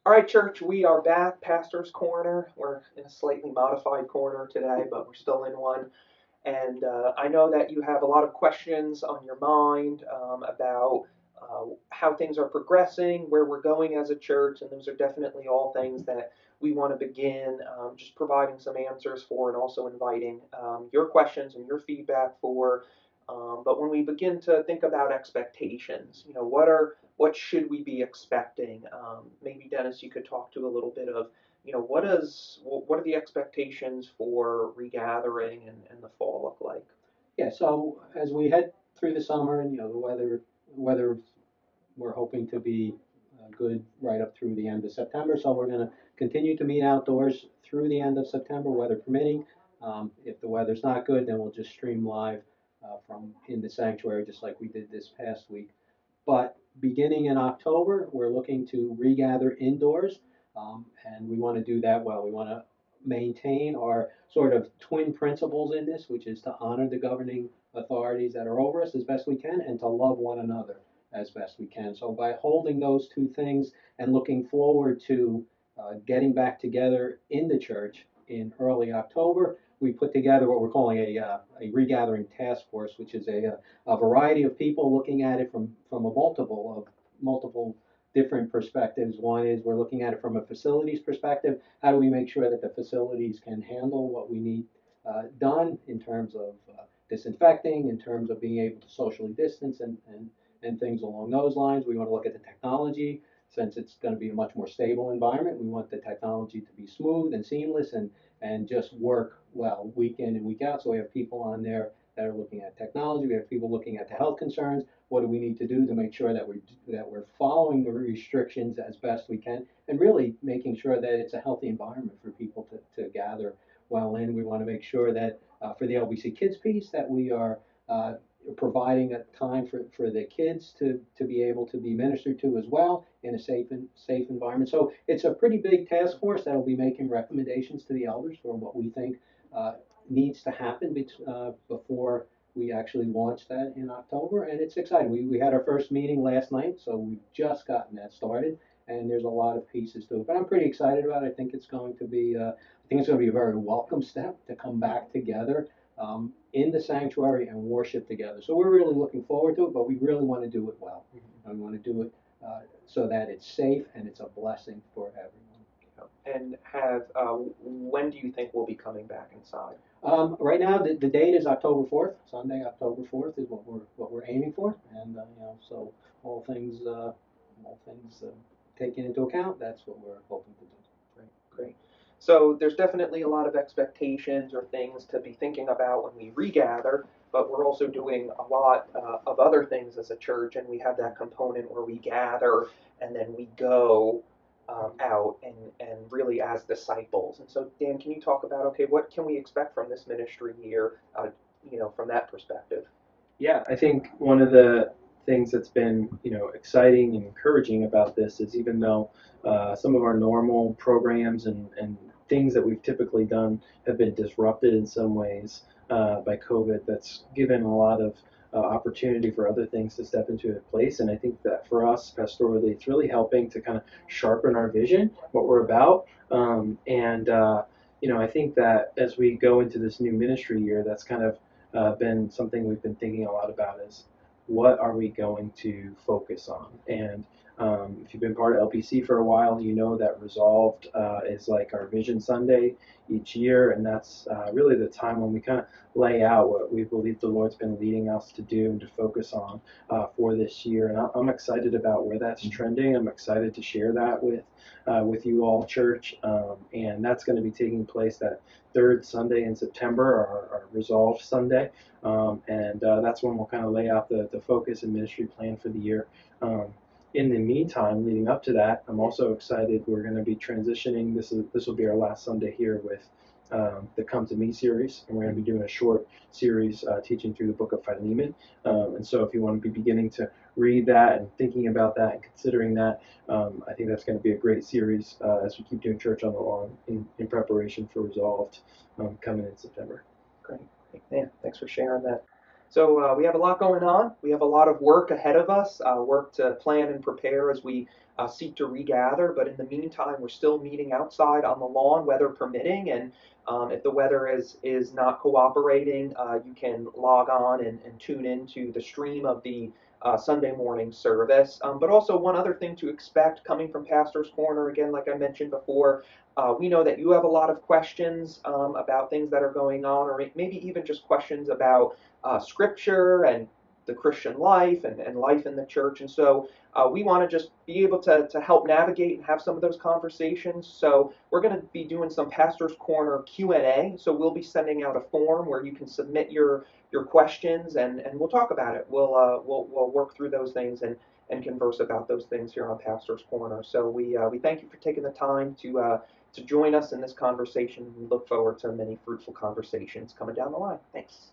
All right, church, we are back. Pastor's Corner. We're in a slightly modified corner today, but we're still in one. And I know that you have a lot of questions on your mind about how things are progressing, where we're going as a church, and those are definitely all things that we want to begin just providing some answers for and also inviting your questions and your feedback for. But when we begin to think about expectations, what should we be expecting? Maybe Dennis, you could talk to a little bit of what are the expectations for regathering and the fall look like? Yeah, so as we head through the summer, and the weather we're hoping to be good right up through the end of September. So we're going to continue to meet outdoors through the end of September, weather permitting. If the weather's not good, then we'll just stream live from in the sanctuary, just like we did this past week. But beginning in October, we're looking to regather indoors, and we want to do that well. We want to maintain our sort of twin principles in this, which is to honor the governing authorities that are over us as best we can and to love one another as best we can. So by holding those two things and looking forward to getting back together in the church in early October, we put together what we're calling a regathering task force, which is a variety of people looking at it from a multiple different perspectives. One is we're looking at it from a facilities perspective. How do we make sure that the facilities can handle what we need done in terms of disinfecting, in terms of being able to socially distance and things along those lines. We want to look at the technology. Since it's going to be a much more stable environment, we want the technology to be smooth and seamless and just work well week in and week out. So we have people on there that are looking at technology. We have people looking at the health concerns. What do we need to do to make sure that we're following the restrictions as best we can, and really making sure that it's a healthy environment for people to gather well in. We want to make sure that for the LBC Kids piece that we are providing a time for the kids to be able to be ministered to as well in a safe environment. So it's a pretty big task force that will be making recommendations to the elders for what we think needs to happen before we actually launch that in October. And it's exciting. We had our first meeting last night, so we've just gotten that started. And there's a lot of pieces to it, but I'm pretty excited about it. I think it's going to be a very welcome step to come back together in the sanctuary and worship together. So we're really looking forward to it, but we really want to do it well. And we want to do it so that it's safe and it's a blessing for everyone. And when do you think we'll be coming back inside? Right now, the date is October 4th. Sunday, October 4th is what we're aiming for, and so all things taken into account, that's what we're hoping to do. Great, great. So there's definitely a lot of expectations or things to be thinking about when we regather, but we're also doing a lot of other things as a church, and we have that component where we gather and then we go out and really as disciples. And so, Dan, can you talk about okay, what can we expect from this ministry year? From that perspective. Yeah, I think one of the things that's been exciting and encouraging about this is even though some of our normal programs and things that we've typically done have been disrupted in some ways by COVID, that's given a lot of opportunity for other things to step into place. And I think that for us pastorally, it's really helping to kind of sharpen our vision, what we're about. I think that as we go into this new ministry year, that's kind of been something we've been thinking a lot about is what are we going to focus on? And if you've been part of LPC for a while, you know that Resolved is like our Vision Sunday each year, and that's really the time when we kind of lay out what we believe the Lord's been leading us to do and to focus on for this year. And I'm excited about where that's trending. I'm excited to share that with you all, church, and that's going to be taking place that third Sunday in September, our Resolve Sunday, and that's when we'll kind of lay out the focus and ministry plan for the year. In the meantime, leading up to that, I'm also excited. We're going to be transitioning. This will be our last Sunday here with the Come to Me series, and we're going to be doing a short series teaching through the book of Philemon. And so if you want to be beginning to read that and thinking about that and considering that, I think that's going to be a great series as we keep doing Church on the Lawn in preparation for Resolved coming in September. Great. Yeah, thanks for sharing that. So we have a lot going on. We have a lot of work ahead of us, work to plan and prepare as we seek to regather. But in the meantime, we're still meeting outside on the lawn, weather permitting. And if the weather is not cooperating, you can log on and tune into the stream of the Sunday morning service. But also one other thing to expect coming from Pastor's Corner, again, like I mentioned before, we know that you have a lot of questions about things that are going on, or maybe even just questions about scripture and the Christian life and life in the church. And so we want to just be able to help navigate and have some of those conversations. So we're going to be doing some Pastor's Corner Q&A. So we'll be sending out a form where you can submit your questions, and we'll talk about it. We'll work through those things and converse about those things here on Pastor's Corner. So we thank you for taking the time to join us in this conversation. We look forward to many fruitful conversations coming down the line. Thanks.